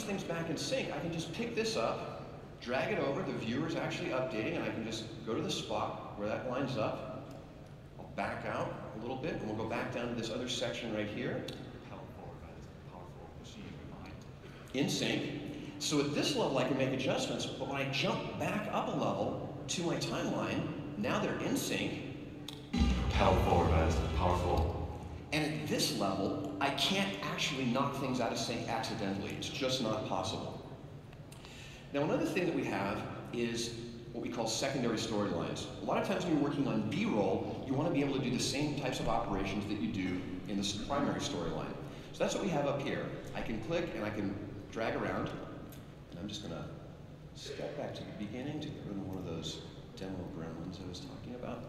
these things back in sync, I can just pick this up, drag it over, the viewer is actually updating, and I can just go to the spot where that lines up. I'll back out a little bit, and we'll go back down to this other section right here. In sync. So at this level, I can make adjustments, but when I jump back up a level to my timeline, now they're in sync. Propel forward, guys. Powerful. And at this level, I can't actually knock things out of sync accidentally. It's just not possible. Now, another thing that we have is what we call secondary storylines. A lot of times when you're working on B-roll, you want to be able to do the same types of operations that you do in the primary storyline. So that's what we have up here. I can click and I can drag around. And I'm just going to step back to the beginning to get rid of one of those demo gremlins I was talking about.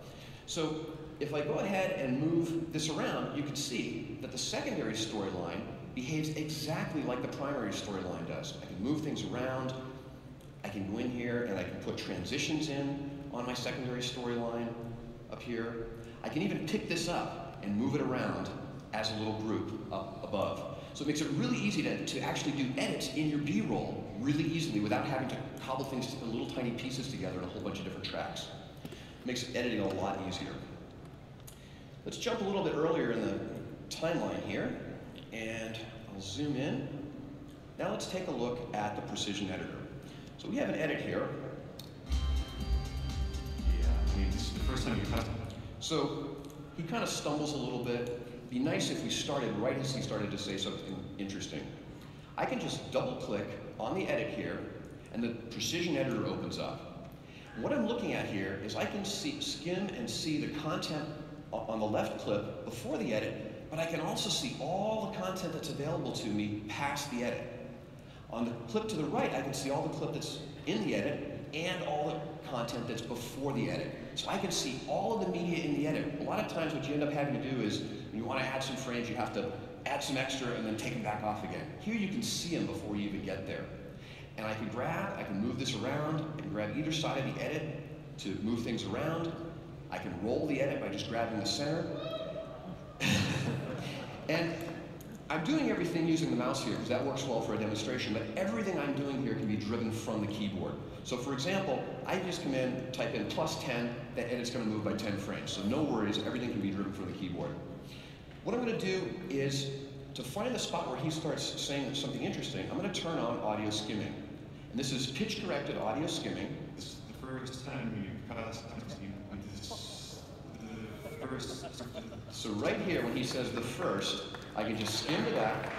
So if I go ahead and move this around, you can see that the secondary storyline behaves exactly like the primary storyline does. I can move things around. I can go in here and I can put transitions in on my secondary storyline up here. I can even pick this up and move it around as a little group up above. So it makes it really easy to actually do edits in your B-roll really easily without having to cobble things in little tiny pieces together in a whole bunch of different tracks. It makes editing a lot easier. Let's jump a little bit earlier in the timeline here, and I'll zoom in. Now let's take a look at the precision editor. So we have an edit here. Yeah, I mean, this is the first time you cut. So he kind of stumbles a little bit. It'd be nice if we started right as he started to say something interesting. I can just double click on the edit here, and the precision editor opens up. What I'm looking at here is I can skim and see the content on the left clip before the edit, but I can also see all the content that's available to me past the edit. On the clip to the right, I can see all the clip that's in the edit and all the content that's before the edit. So I can see all of the media in the edit. A lot of times what you end up having to do is when you want to add some frames, you have to add some extra and then take them back off again. Here you can see them before you even get there. And I can move this around, I can grab either side of the edit to move things around. I can roll the edit by just grabbing the center. And I'm doing everything using the mouse here because that works well for a demonstration, but everything I'm doing here can be driven from the keyboard. So for example, I just come in, type in +10, that edit's going to move by 10 frames. So no worries, everything can be driven from the keyboard. What I'm going to do is, to find the spot where he starts saying something interesting, I'm going to turn on audio skimming. And this is pitch-corrected audio skimming. This is the first time you cut us. The first. So right here, when he says the first, I can just skim to that.